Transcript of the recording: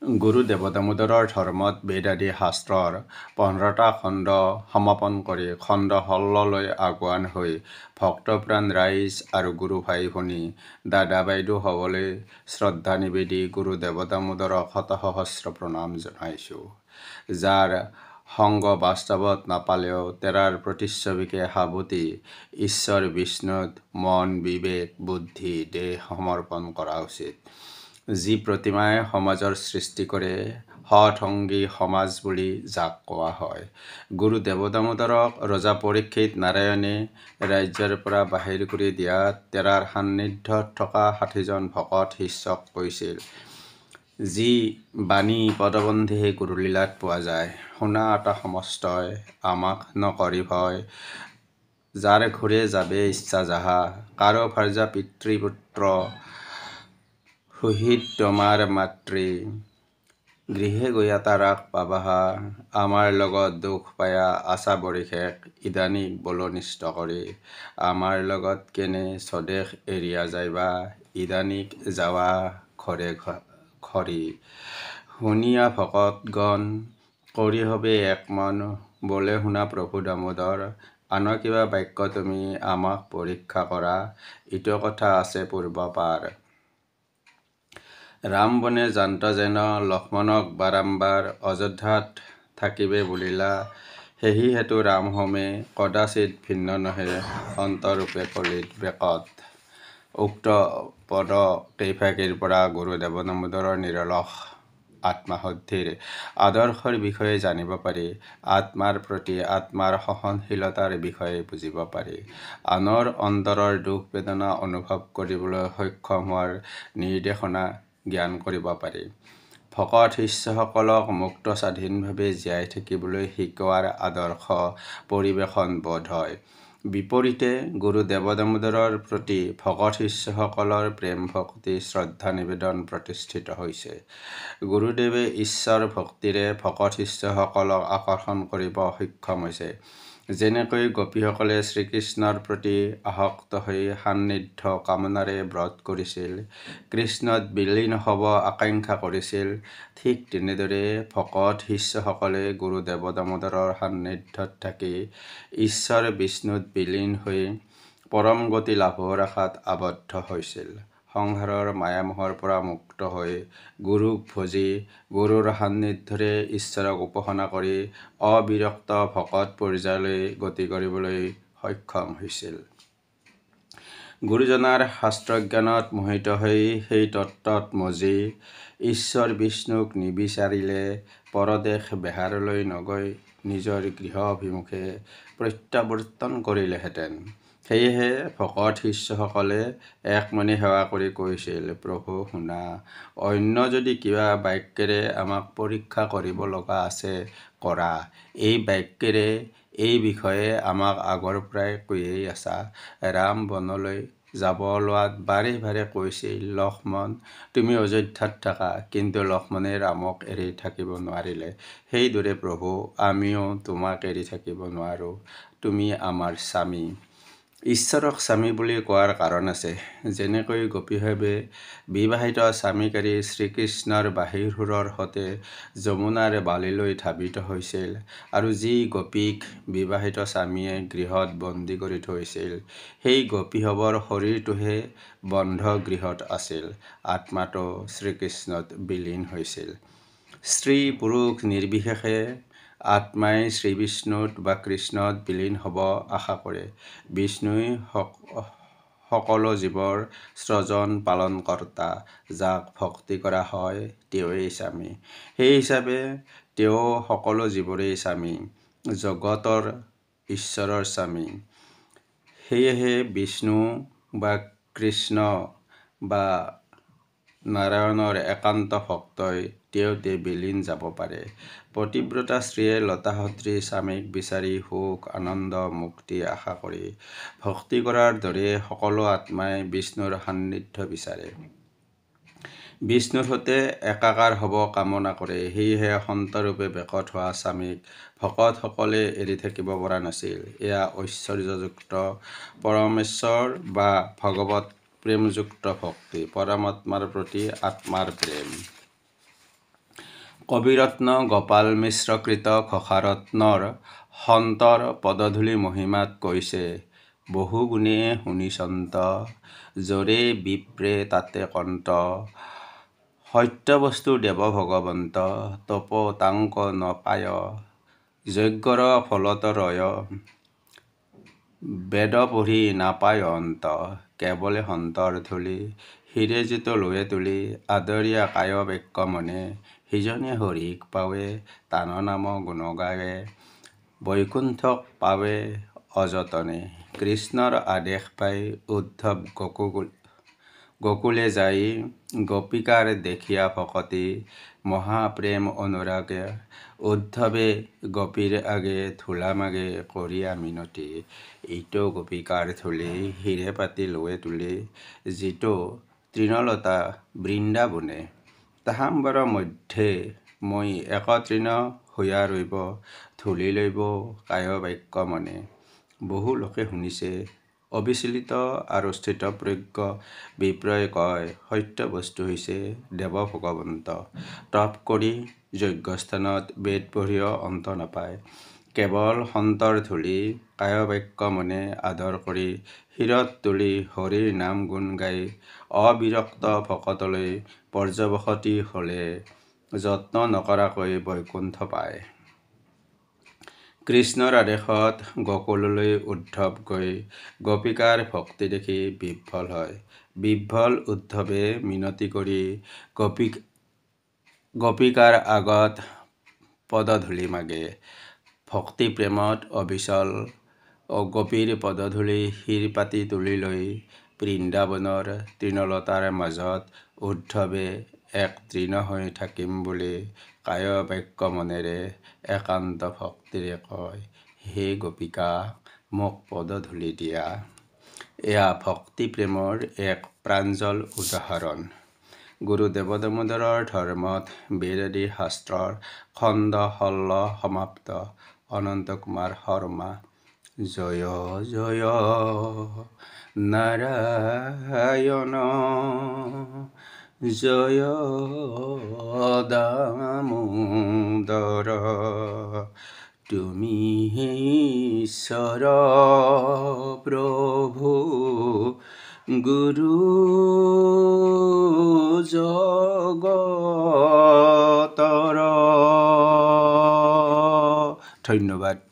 গুৰু দেৱদামোদৰৰ ধৰ্মত বেদ আদি শাস্ত্ৰৰ 15টা খণ্ড সমাপন কৰি খণ্ড 16লৈ আগুৱান হৈ ভক্তপ্ৰাণ ৰাইজ আৰু গুৰু ভাই ভনী দাদা বাইদেউ হ'বলৈ শ্ৰদ্ধা নিবেদি গুৰু দেৱদামোদৰক শতসহস্ৰ প্ৰণাম জনাইছোঁ। যাৰ সংগ বাস্তৱত নাপালেও তেৰাৰ প্ৰতিচ্ছবিকে সাৱটি ঈশ্বৰ বিষ্ণুত মন বিবেক বুদ্ধি দেহ সমৰ্পণ কৰা উচিত। যি প্ৰতিমাই সমাজৰ সৃষ্টি কৰে সৎসংগী সমাজ বুলি যাক কোৱা হয়। গুৰু দেৱদামোদৰক ৰজা পৰীক্ষিত নাৰায়ণে ৰাজ্যৰ পৰা বাহিৰ কৰি দিয়াত তেৰাৰ সান্নিধ্যত থকা 60জন ভকত শিষ্যক কৈছিল, যি বাণী পদবন্ধে গুৰুলীলাত পোৱা যায়, শুনা এটা সমস্তই আমাক নকৰি ভয়। যাৰ ঘূৰে যাবে ইচ্ছা যাহা, কাৰো ভাৰ্যা পিতৃপুত্ৰ সুহিত তোমাৰ মাতৃ, গৃহে গৈয়া তাৰাক পাবাহা, আমাৰ লগত দুখ পায়া আছা বৰিশেষ, ইদানীক বলনিষ্ট কৰি, আমাৰ লগত কেনে স্বদেশ এৰিয়া যাইবা, ইদানীক যাৱা ঘৰে ঘৰি। শুনিয়া ভকতগণ কৰি হবে এক মন, বলে শুনা প্ৰভু দামোদৰ, আন কিবা বাক্য তুমি আমাক পৰীক্ষা কৰা, ইটো কথা আছে পূৰ্বপাৰ। ৰাম বনে জান্ত যেন লক্ষ্মণক বাৰম্বাৰ, অযোধ্যাত থাকিবে বুলিলা, সেহি হেতু ৰাম হোমে কদাচিৎ ভিন্ন নহে, অন্তৰূপে কলিত বেকত। উক্ত পদ কেইফাকিৰ পৰা গুৰু দেৱদামোদৰৰ নিৰলস আত্মশুদ্ধিৰ আদৰ্শৰ বিষয়ে জানিব পাৰি, আত্মাৰ প্ৰতি আত্মাৰ সহনশীলতাৰ বিষয়ে বুজিব পাৰি, আনৰ অন্তৰৰ দুখ বেদনা অনুভৱ কৰিবলৈ সক্ষম হোৱাৰ নিৰ্দেশনা জ্ঞান কৰিব পাৰি। ভকত শিষ্যসকলক মুক্ত স্বাধীনভাৱে জীয়াই থাকিবলৈ শিকোৱাৰ আদৰ্শ পৰিৱেশন বোধ হয়। বিপৰীতে গুৰু দেৱদামোদৰৰ প্ৰতি ভকত শিষ্যসকলৰ প্ৰেম ভক্তি শ্ৰদ্ধা নিবেদন প্ৰতিষ্ঠিত হৈছে। গুৰুদেৱে ঈশ্বৰ ভক্তিৰে ভকত শিষ্যসকলক আকৰ্ষণ কৰিব সক্ষম হৈছে। যেনেকৈ গোপীসকলে শ্ৰীকৃষ্ণৰ প্ৰতি আসক্ত হৈ সান্নিধ্য কামনাৰে ব্ৰত কৰিছিল, কৃষ্ণত বিলীন হ'ব আকাংক্ষা কৰিছিল, ঠিক তেনেদৰে ভকত শিষ্যসকলে গুৰু দেৱদামোদৰৰ সান্নিধ্যত থাকি ঈশ্বৰ বিষ্ণুত বিলীন হৈ পৰম গতি লাভৰ আশাত আবদ্ধ হৈছিল। সংসাৰৰ মায়ামোহৰ পৰা মুক্ত হৈ গুৰুক ভজি গুৰুৰ সান্নিধ্যৰে ঈশ্বৰক উপাসনা কৰি অবিৰক্ত ভকত পৰ্যায়লৈ গতি কৰিবলৈ সক্ষম হৈছিল। গুৰুজনাৰ শাস্ত্ৰজ্ঞানত মোহিত হৈ সেই তত্ত্বত মজি ঈশ্বৰ বিষ্ণুক নিবিচাৰিলে পৰদেশ বেহাৰলৈ নগৈ নিজৰ গৃহ অভিমুখে প্ৰত্যাৱৰ্তন কৰিলেহেঁতেন। সেয়েহে ভকত শিষ্যসকলে একমনে সেৱা কৰি কৈছিল, প্ৰভু শুনা, অন্য যদি কিবা বাক্যেৰে আমাক পৰীক্ষা কৰিব লগা আছে কৰা, এই বাক্যেৰে এই বিষয়ে আমাক আগৰ পৰাই কৈয়েই আছা। ৰাম বনলৈ যাব লোৱাত বাৰে বাৰে কৈছিল, লক্ষ্মণ তুমি অযোধ্যাত থাকা, কিন্তু লক্ষ্মণে ৰামক এৰি থাকিব নোৱাৰিলে। সেইদৰে প্ৰভু আমিও তোমাক এৰি থাকিব নোৱাৰোঁ, তুমি আমাৰ স্বামী। ঈশ্বৰক স্বামী বুলি কোৱাৰ কাৰণ আছে। যেনেকৈ গোপীভাৱে বিবাহিত স্বামীকাৰী শ্ৰীকৃষ্ণৰ বাহিৰসুৰৰ সতে যমুনাৰ বালিলৈ ধাৱিত হৈছিল, আৰু যি গোপীক বিবাহিত স্বামীয়ে গৃহত বন্দী কৰি থৈছিল, সেই গোপীসৱৰ শৰীৰটোহে বন্ধ গৃহত আছিল, আত্মাটো শ্ৰীকৃষ্ণত বিলীন হৈছিল। স্ত্ৰী পুৰুষ নিৰ্বিশেষে আত্মাই শ্ৰীবিষ্ণুত বা কৃষ্ণত বিলীন হ'ব আশা কৰে। বিষ্ণুই সকলো জীৱৰ স্ৰজন পালনকৰ্তা, যাক ভক্তি কৰা হয় তেওঁৱেই স্বামী। সেই হিচাপে তেওঁ সকলো জীৱৰেই স্বামী, জগতৰ ঈশ্বৰৰ স্বামী। সেয়েহে বিষ্ণু বা কৃষ্ণ বা নাৰায়ণৰ একান্ত ভক্তই তেওঁতে বিলীন যাব পাৰে। পতিব্ৰতা স্ত্ৰীয়ে লতাসদৃশ স্বামীক বিচাৰি সুখ আনন্দ মুক্তি আশা কৰি ভক্তি কৰাৰ দৰে সকলো আত্মাই বিষ্ণুৰ সান্নিধ্য বিচাৰে, বিষ্ণুৰ সতে একাকাৰ হ'ব কামনা কৰে। সেয়েহে সন্তৰূপে বেকত হোৱা স্বামীক ভকতসকলে এৰি থাকিব পৰা নাছিল। এয়া ঐশ্বৰ্যযুক্ত পৰমেশ্বৰ বা ভগৱত প্ৰেমযুক্ত ভক্তি, পৰমাত্মাৰ প্ৰতি আত্মাৰ প্ৰেম। কবিৰত্ন গোপাল মিশ্ৰকৃত ঘোষাৰত্নৰ সন্তৰ পদধূলি মহিমাত কৈছে বহু গুণে শুনিছন্ত যৰে বিপ্ৰে তাতে কন্ত সত্যবস্তু দেৱ ভগৱন্ত তপ তাংক নপায় যজ্ঞৰ ফলত ৰয় বেদ পঢ়ি নাপায় অন্ত কেৱলে সন্তৰ ধূলি হিৰে জিত লয়ে তুলি আদৰীয়া কায় বাক্য মনে সিজনে হৰিক পাৱে তান নাম গুণ গাৱে বৈকুণ্ঠক পাৱে অযতনে কৃষ্ণৰ আদেশ পাই উদ্ধৱ গোকুলে যাই গোপিকাৰ দেখিয়া ভকতি মহাপ্ৰেম অনুৰাগে উদ্ধৱে গোপীৰ আগে ধূলা মাগে কৰিয়া মিনতি ইটো গোপিকাৰ ধূলি হিৰে পাতি লয়ে তুলি যিটো তৃণলতা বৃন্দাবনে তাহাম্বৰ মধ্যে মই একতৃণ হৈয়া ৰৈব ধূলি লইব কায় বাক্য মনে বহু লোকে শুনিছে অবিচলিত আৰু স্থিতপ্ৰজ্ঞ বিপ্ৰয়ে কয় সত্য বস্তু হৈছে দেৱ ভগৱন্ত তপ কৰি যজ্ঞস্থানত বেদ পঢ়িও অন্ত নাপায় কেৱল সন্তৰ ধূলি কায় বাক্য মনে আদৰ কৰি শিৰত তুলি হৰিৰ নাম গুণ গাই অবিৰক্ত ভকতলৈ পৰ্যবসতি হলে যত্ন নকৰাকৈ বৈকুণ্ঠ পায় কৃষ্ণৰ আদেশত গোকুললৈ উদ্ধৱ গৈ গোপিকাৰ ভক্তি দেখি বিহ্বল হয় বিহ্বল উদ্ধৱে মিনতি কৰি গোপিকাৰ আগত পদধূলি মাগে ভক্তি প্ৰেমত অবিচল গোপীৰ পদধূলি শিৰ পাতি তুলি লৈ বৃন্দাবনৰ তৃণলতাৰ মাজত উদ্ধৱে এক তৃণ হৈ থাকিম বুলি কায় বাক্য মনেৰে একান্ত ভক্তিৰে কয় হে গোপিকা মোক পদধূলি দিয়া এয়া ভক্তি প্ৰেমৰ এক প্ৰাঞ্জল উদাহৰণ গুৰুদেৱ দামোদৰৰ ধৰ্মত বেদাদি শাস্ত্ৰৰ খণ্ড ষোল্ল সমাপ্ত অনন্ত কুমাৰ শৰ্মা জয় জয় নাৰায়ণ জয় দামোদৰ তুমি ঈশ্বৰ প্ৰভু গুৰু জগতৰ ধন্যবাদ।